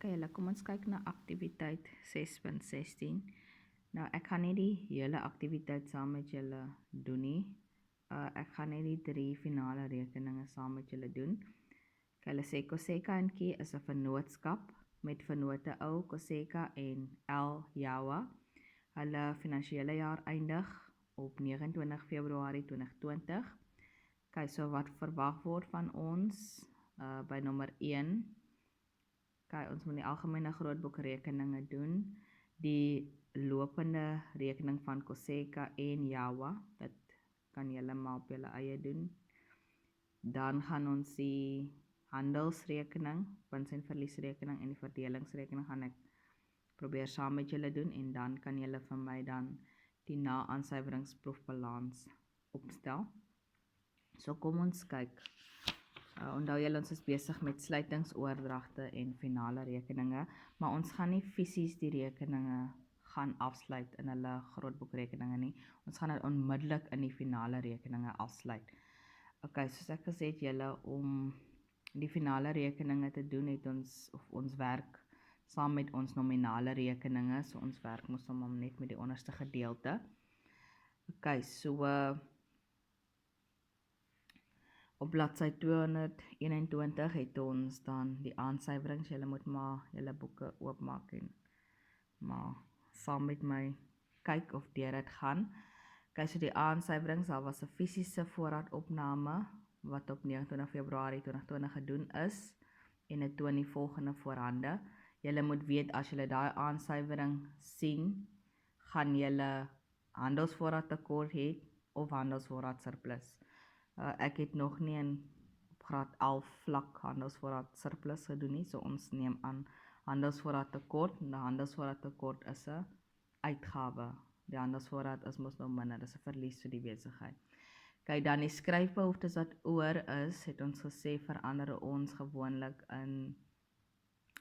Julle, kom ons kyk na aktiwiteit 6.16. Nou, ek gaan nie die hele aktiwiteit saam met julle doen nie. Ek gaan net die 3 finale rekeninge saam met julle doen. Hulle sê Koseka en Key is 'n vennootskap met vennote O, Koseka en L Jawa. Hulle finansiële jaar eindig op 29 Februarie 2020. Kyk, so wat verwag word van ons by nommer 1. Kyk, ons moet die algemene grootboekrekeninge doen. Die lopende rekening van Koseka en Jawa, dit kan julle maar op julle eie doen. Dan gaan ons die handelsrekening, wins- en verliesrekening en die verdelingsrekening gaan ek probeer saam met julle doen en dan kan julle vir my dan die na-aansuiveringsproefbalans opstel. So kom ons kyk. Onthou julle, ons is besig met sluitingsoordragte en finale rekeninge, maar ons gaan nie fisies die rekeninge gaan afsluit in hulle grootboekrekeninge nie. Ons gaan dit onmiddellik in die finale rekeninge afsluit. Okay, soos ek gesê het julle, om die finale rekeninge te doen, het ons werk saam met ons nominale rekeninge, so ons werk mos om net met die onderste gedeelte. Okay, so op bladsy 221 het ons dan die aansuiwerings. Julle moet maar julle boeke oopmaak en maar saam met my kyk of dit gaan. Kyk, so die aansuiwerings, daar was 'n fisiese voorraadopname wat op 29 Februarie 2020 gedoen is en dit toon die volgende voorhande. Julle moet weet, as julle daai aansuiwering sien, gaan julle handelsvoorraad tekort hê of handelsvoorraad surplus. Ek het nog nie in graad 11 vlak handelsvoorraad surplus gedoen nie, so ons neem aan handelsvoorraad tekort. En die handelsvoorraad tekort is 'n uitgawe. Die handelsvoorraad is mos nou minder, dis 'n verlies vir die besigheid. Kyk, dan die skryfbehoeftes wat oor is, het ons gesê verander ons gewoonlik in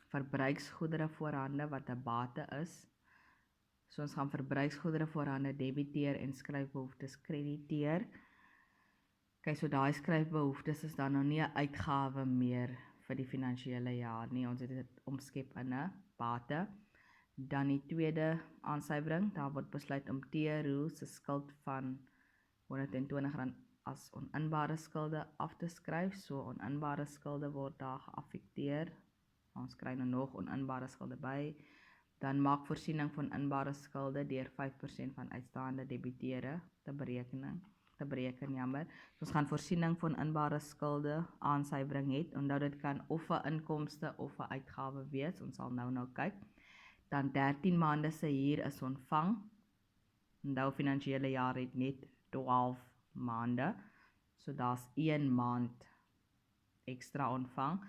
verbruiksgoedere voorhande wat 'n bate is. So ons gaan verbruiksgoedere voorhande debiteer en skryfbehoeftes krediteer. Kyk, so daai skryfbehoeftes is dan nou nie 'n uitgawe meer vir die finansiële jaar nie. Ons het dit omskep in 'n bate. Dan die tweede aansuiwering, daar word besluit om T-Roe se skuld van R120 as oninbare skulde af te skryf. So oninbare skulde word daar geaffekteer. Ons kry nou nog oninbare skulde by. Dan maak voorsiening van inbare skulde deur 5% van uitstaande debiteure te bereken, jammer. So ons gaan voorsiening van inbare skulde aansuiwering het. Onthou, dit kan of 'n inkomste of 'n uitgawe wees. Ons sal nou kyk. Dan 13 maande se huur is ontvang. Onthou, finansiële jaar het net 12 maande. So daar's 1 maand ekstra ontvang.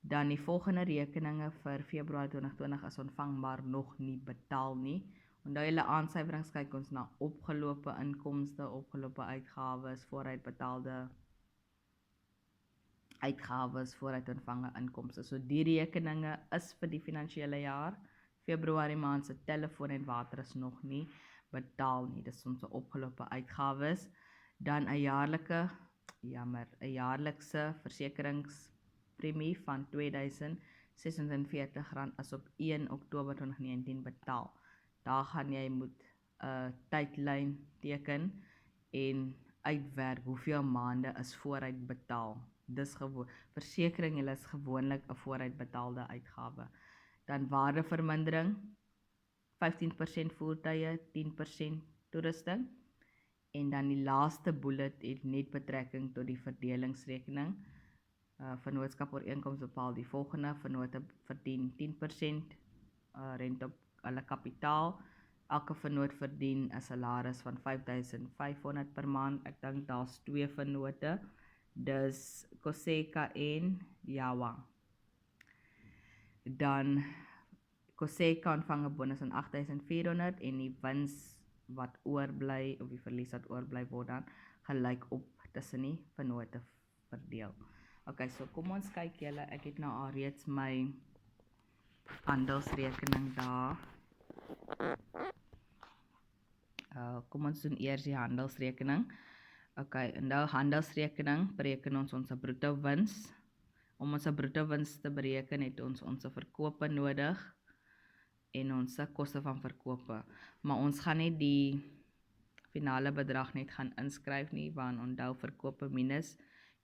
Dan die volgende rekeninge vir Februarie 2020 is ontvang, maar nog nie betaal nie. Onthou julle aansuiwerings, kyk ons na opgelope inkomste, opgelope uitgawes, vooruitbetaalde uitgawes, vooruitontvange inkomste. So die rekeninge is vir die finansiële jaar. Februarie maand se telefoon en water is nog nie betaal nie. Dis ons opgelope uitgawes. Dan 'n jaarlikse versekeringspremie van R2046 is op 1 Oktober 2019 betaal. Daar gaan jy moet 'n tydlyn teken en uitwerk hoeveel maande is vooruit betaal. Dis versekering, julle is gewoonlik 'n vooruitbetaalde uitgawe. Dan waardevermindering, 15% voertuie, 10% toerusting. En dan die laaste bullet het net betrekking tot die verdelingsrekening. Vennootskap ooreenkoms bepaal die volgende. Vennote verdien 10% rente op hulle kapitaal. Elke vennoot verdien 'n salaris van R5500 per maand. Ek dink daar's 2 vennote. Dis Koseka en Jawa. Dan Koseka ontvang 'n bonus van R8400 en die wins wat oorbly of die verlies wat oorbly word dan gelyk op tussen die vennote verdeel. Okay, so kom ons kyk julle, ek het nou al reeds my handelsrekening daar. Kom ons doen eers die handelsrekening. Okay, in die handelsrekening bereken ons bruto wins Om ons bruto wins te bereken het ons verkope nodig en ons koste van verkope. Maar ons gaan nie die finale bedrag net gaan inskryf nie, want onthou verkope minus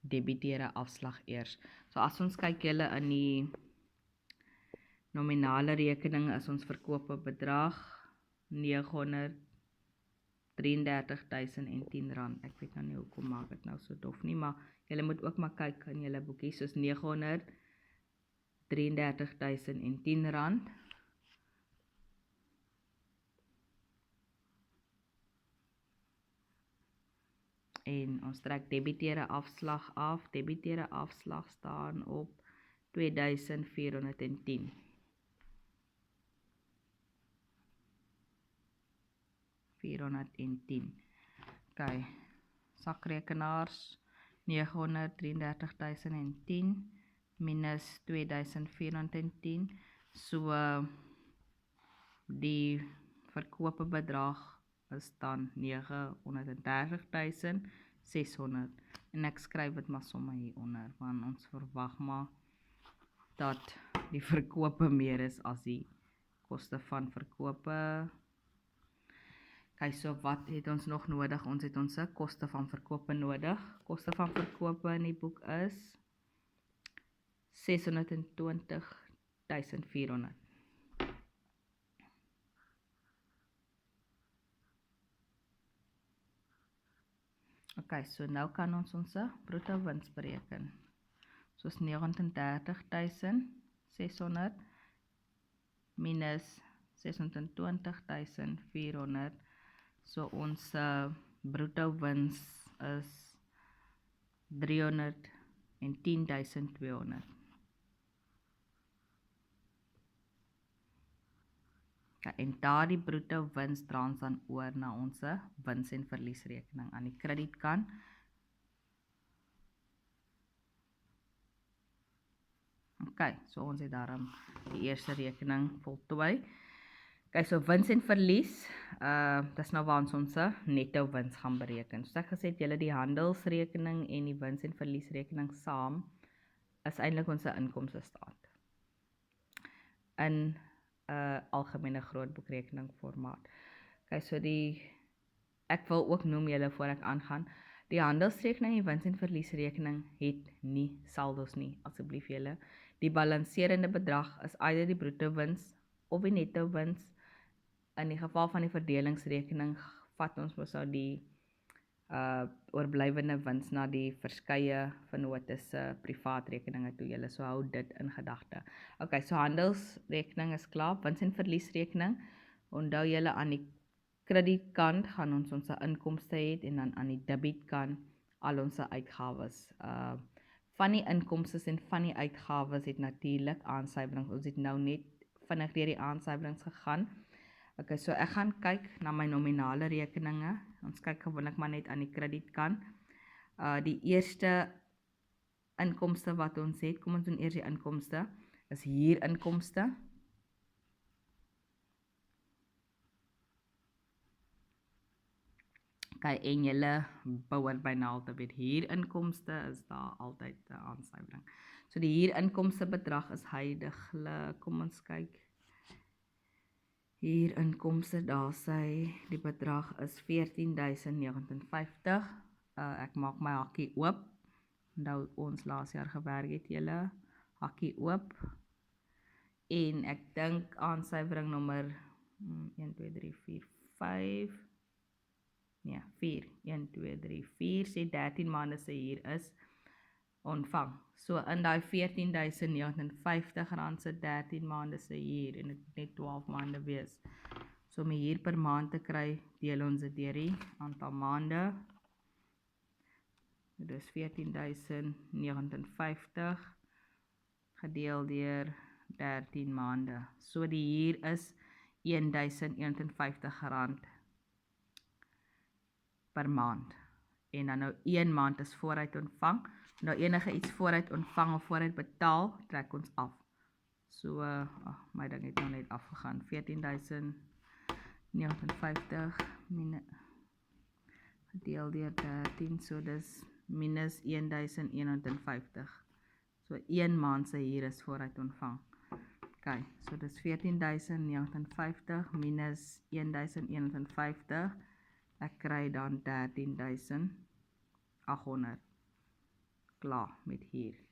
debiteerde afslag eers. So as ons kyk julle in die nominale rekening is ons verkope bedrag R933.010. Ek weet nou nie hoekom maak dit nou so dof nie, maar julle moet ook maar kyk in julle boekie, soos R933.010. En ons trek debiteerde afslag af. Debiteerde afslag staan op 2410. Okay, sakrekenaars 933.010 minus 2410. So die verkope bedrag is dan 930.600 en ek skryf dit maar sommer hieronder, want ons verwag maar dat die verkope meer is as die koste van verkope. Okay, so wat het ons nog nodig? Ons het ons koste van verkope nodig. Koste van verkope in die boek is 620.400. Okay, so nou kan ons bruto wins bereken. Soos 39.600 minus 620.400. So ons bruto wins is 310.200. En daardie bruto wins dra ons dan oor na ons wins- en verliesrekening aan die kredietkant. Okay, so ons het daarom die eerste rekening voltooi. Okay, so wins en verlies, dis nou waar ons netto wins gaan bereken. So ek gesê het julle die handelsrekening en die wins en verliesrekening saam is eintlik ons inkomste staat in algemene grootboekrekening formaat. Okay, so ek wil ook noem julle voor ek aangaan, die handelsrekening en die wins en verliesrekening het nie saldos nie, asseblief julle. Die balanserende bedrag is either die bruto wins of die netto wins. In die geval van die verdelingsrekening vat ons mos nou die oorblywende wins na die verskeie vennotes privaatrekeninge toe julle, so hou dit in gedagte. Okay, so handelsrekening is klaar, wins en verliesrekening. Onthou julle aan die kredietkant gaan ons inkomste het en dan aan die debietkant al ons uitgawes. Van die inkomste en van die uitgawes het natuurlik aansyferings. Ons het nou net vinnig deur die aansyferings gegaan. Okay, so ek gaan kyk na my nominale rekeninge. Ons kyk gewoonlik maar net aan die kredietkant. Die eerste inkomste wat ons het, kom ons doen eers die inkomste, is huurinkomste. Okay, en julle behoort byna al te weet, huurinkomste is daar altyd 'n aansyfering. So die huurinkomste bedrag is huidiglik, kom ons kyk. Huurinkomste, daar sê die bedrag is 14.059. Ek maak my hakkie oop. Nou ons laas jaar gewerk het julle, hakkie oop. En ek dink aansyfering nommer 1 2 3 4 5. Nee, 4. 1 2 3 4 sê 13 maande se huur is ontvang. So in daai R14.059 se 13 maande se huur en dit moet net 12 maande wees. So om huur per maand te kry, deel ons dit deur die aantal maande. Dit is 14.059 gedeel deur 13 maande. So die huur is R1.051 per maand. En dan nou 1 maand is vooruit ontvang. Nou enige iets vooruit ontvang of vooruit betaal, trek ons af. So, my ding het nou net afgegaan. 14.059 gedeel deur 13, so dis minus 1.051. So 1 maand se huur is vooruit ontvang. Okay, so dis 14.059 minus 1.150. Ek kry dan 13.800. Klaar met huur.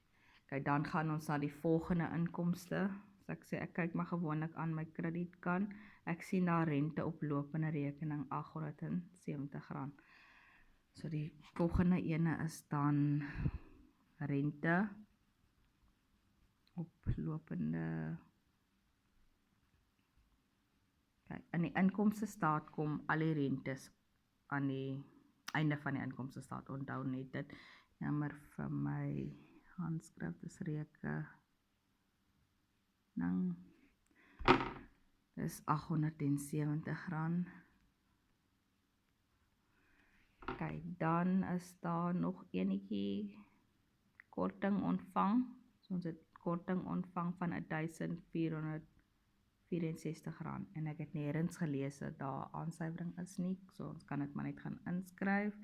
Okay, dan gaan ons na die volgende inkomste. So ek sê, ek kyk maar gewoonlik aan my kredietkan. Ek sien daar rente op lopende rekening R870. So die volgende ene is dan rente op lopende. Okay, in die inkomste staat kom al die rentes aan die einde van die inkomste staat. Onthou net dit. Jammer vir my handskrif is rekening. Dis R870. Okay, dan is daar nog enetjie korting ontvang. So ons het korting ontvang van R1.464 en ek het nêrens gelees dat daar aansuiwering is nie, so ons kan dit maar net gaan inskryf.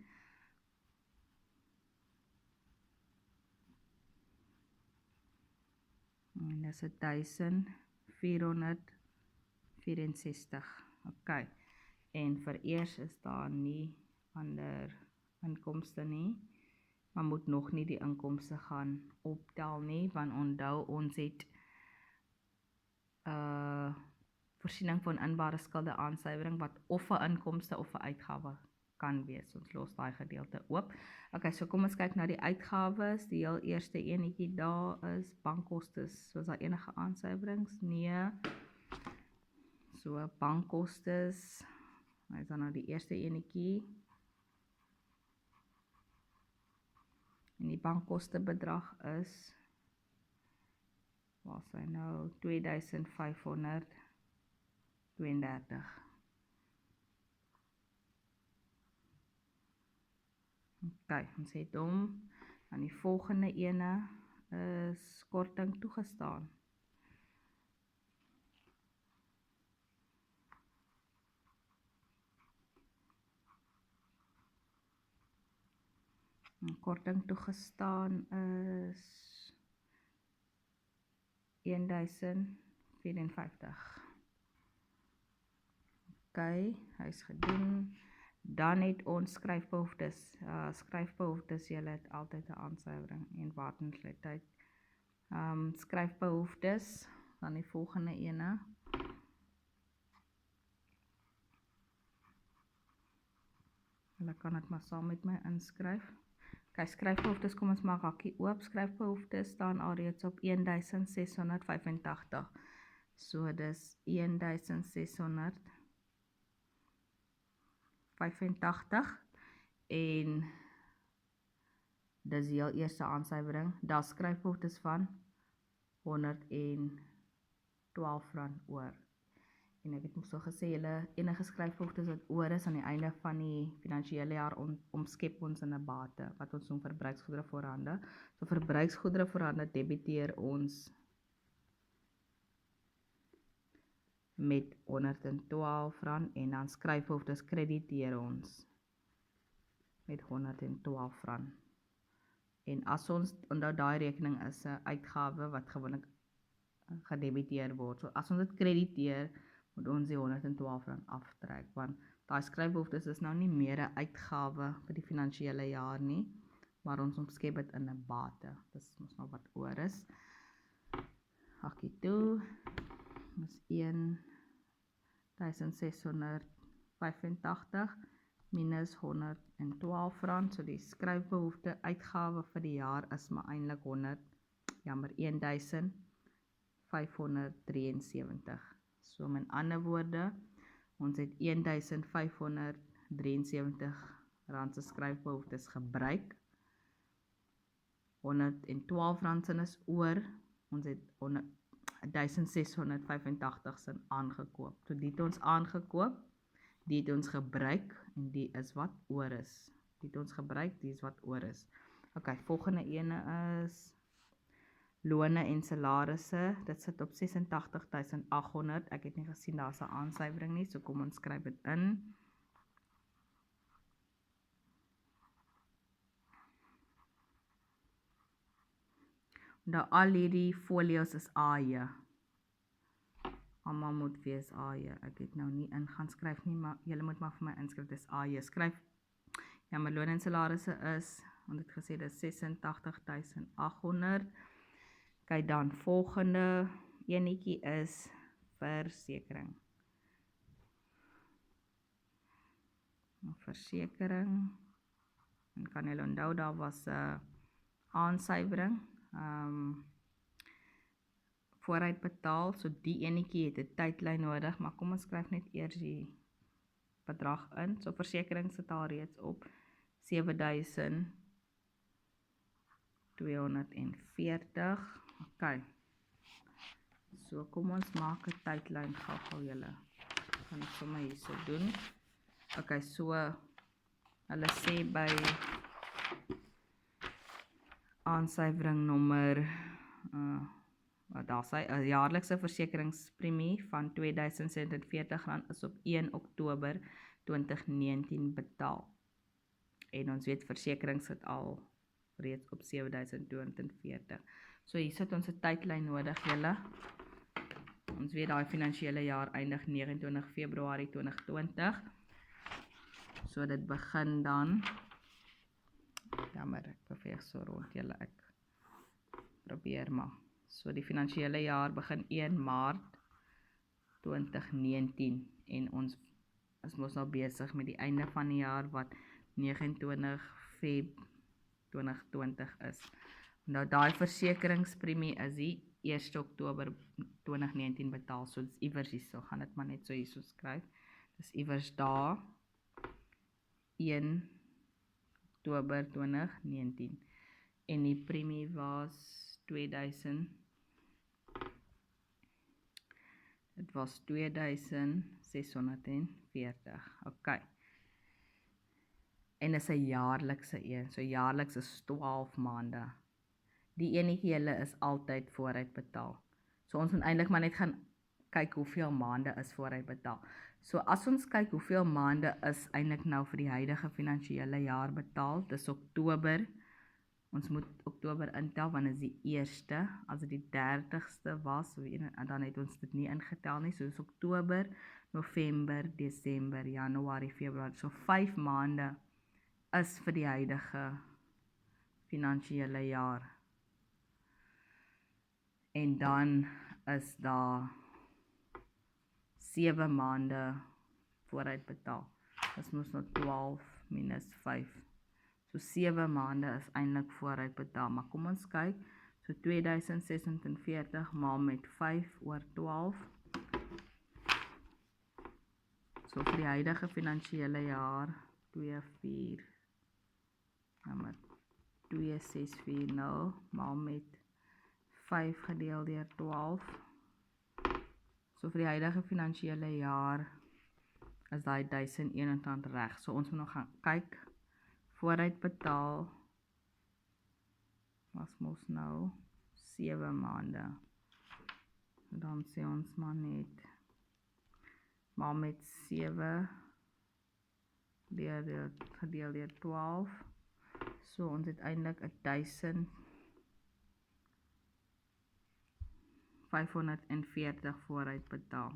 En dis R1.464. Okay. En vereers is daar nie ander inkomste nie, maar moet nog nie die inkomste gaan optel nie, want onthou ons het voorsiening van inbare skulde aansuiwering wat of 'n inkomste of 'n uitgawe kan wees. Ons los daai gedeelte oop. Okay, so kom ons kyk na die uitgawes. Die heel eerste enetjie daar is bankkostes. So is daar enige aansuiwerings? Nee. So bankkostes. Hy is dan nou die eerste enetjie. En die bankkoste bedrag is, waar is hy nou, R2.532. Okay, ons het hom. En die volgende ene is korting toegestaan. En korting toegestaan is R1.054. Okay, hy is gedoen. Dan het ons skryfbehoeftes. Skryfbehoeftes, julle het altyd 'n aansuiwering en waardensluitheid. Skryfbehoeftes, dan die volgende ene. Julle kan dit maar saam met my inskryf. Okay, skryfbehoeftes, kom ons maak hakkie oop. Skryfbehoeftes staan alreeds op 1.685. So dis 1.685 en dis die heel eerste aansuiwering. Daar skryfbehoeftes van R112 oor. En ek het mos so gesê, julle enige skryfbehoeftes wat oor is aan die einde van die finansiële jaar omskep ons in 'n bate wat ons noem verbruiksgoedere voorhande. So verbruiksgoedere voorhande debiteer ons met R112 en dan skryfbehoeftes krediteer ons met R112. En as ons onthou daai rekening is 'n uitgawe wat gewoonlik gedebiteer word. So as ons dit krediteer, moet ons die R112 aftrek, want daai skryfbehoeftes is nou nie meer 'n uitgawe vir die finansiële jaar nie, maar ons omskep dit in 'n bate. Dis mos nou wat oor is. Hakkie toe. Dis R1.685 minus R112. So die skryfbehoefte uitgawe vir die jaar is maar eintlik R1.573. So met ander woorde, ons het R1.573 se skryfbehoeftes gebruik. R112 sin is oor. Ons het R1.685 sin aangekoop. So die het ons aangekoop, die het ons gebruik en die is wat oor is. Die het ons gebruik, die is wat oor is. Okay, volgende ene is lone en salarisse. Dit sit op 86.800. Ek het nie gesien daar's 'n aansuiwering nie, so kom ons skryf dit in. Nou al hierdie folios is AJ. Almal moet wees AJ. Ek het nou nie in gaan skryf nie, maar julle moet maar vir my inskryf, dis AJ. Skryf, ja, my loon en salarisse is, want het gesê dis 86.800. Kyk dan, volgende enetjie is versekering. Versekering, en kan julle onthou, daar was 'n aansuiwering, vooruit betaal, so die enetjie het 'n tydlyn nodig, maar kom ons skryf net eers die bedrag in. So versekering sit al reeds op 7.240. OK. So kom ons maak 'n tydlyn gou julle. Kan ek sommer hierso doen. OK, so hulle sê by aansuiwering nommer daar sê 'n jaarlikse versekeringspremie van R2040 is op 1 Oktober 2019 betaal. En ons weet versekering sit al reeds op 7.240. So hier sit ons 'n tydlyn nodig julle. Ons weet daai finansiële jaar eindig 29 Februarie 2020. So dit begin dan, jammer, ek beweeg so rond julle, ek probeer maar. So die finansiële jaar begin 1 Maart 2019 en ons is mos nou besig met die einde van die jaar wat 29 Feb 2020 is. Nou daai versekeringspremie is die 1 Oktober 2019 betaal, so dis iewers hierso, gaan dit maar net so hierso skryf. Dis iewers daar 1 Oktober 2019 en die premie was 2000. Dit was 2640. OK. En is 'n jaarlikse een. So jaarliks is 12 maande. Die enetjie hulle is altyd vooruit betaal. So ons moet eintlik maar net gaan kyk hoeveel maande is vooruit betaal. So as ons kyk hoeveel maande is eintlik nou vir die huidige finansiële jaar betaal, dis Oktober. Ons moet Oktober intel, want is die 1ste, as dit die 30ste was, dan het ons dit nie ingetel nie, so dis Oktober, November, Desember, Januarie, Februarie, so 5 maande is vir die huidige finansiële jaar. En dan is daar 7 maande vooruit betaal. Dis mos nou 12 minus 5. So 7 maande is eintlik vooruit betaal, maar kom ons kyk, so 2046 maal met 5 oor 12. So vir die huidige finansiële jaar 2640 maal met 5 gedeel deur 12. So vir die huidige finansiële jaar is daai R1001 reg. So ons moet nog gaan kyk. Vooruit betaal was mos nou 7 maande. Dan sê ons maar net maal met 7 gedeel deur 12. So ons het eintlik 1540 vooruit betaal.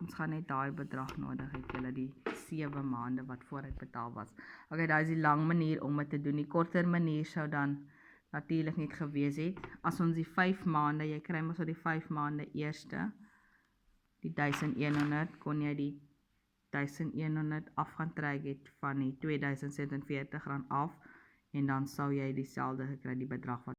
Ons gaan net daai bedrag nodig het, julle die 7 maande wat vooruit betaal was. OK, daai is die lang manier om dit te doen. Die korter manier sou dan natuurlik net gewees het. As ons die 5 maande, jy kry mos so die 5 maande eerste, die 1100, kon jy die 1100 af gaan trek het van die R2047 af, en dan sou jy dieselfde gekry, die bedrag wat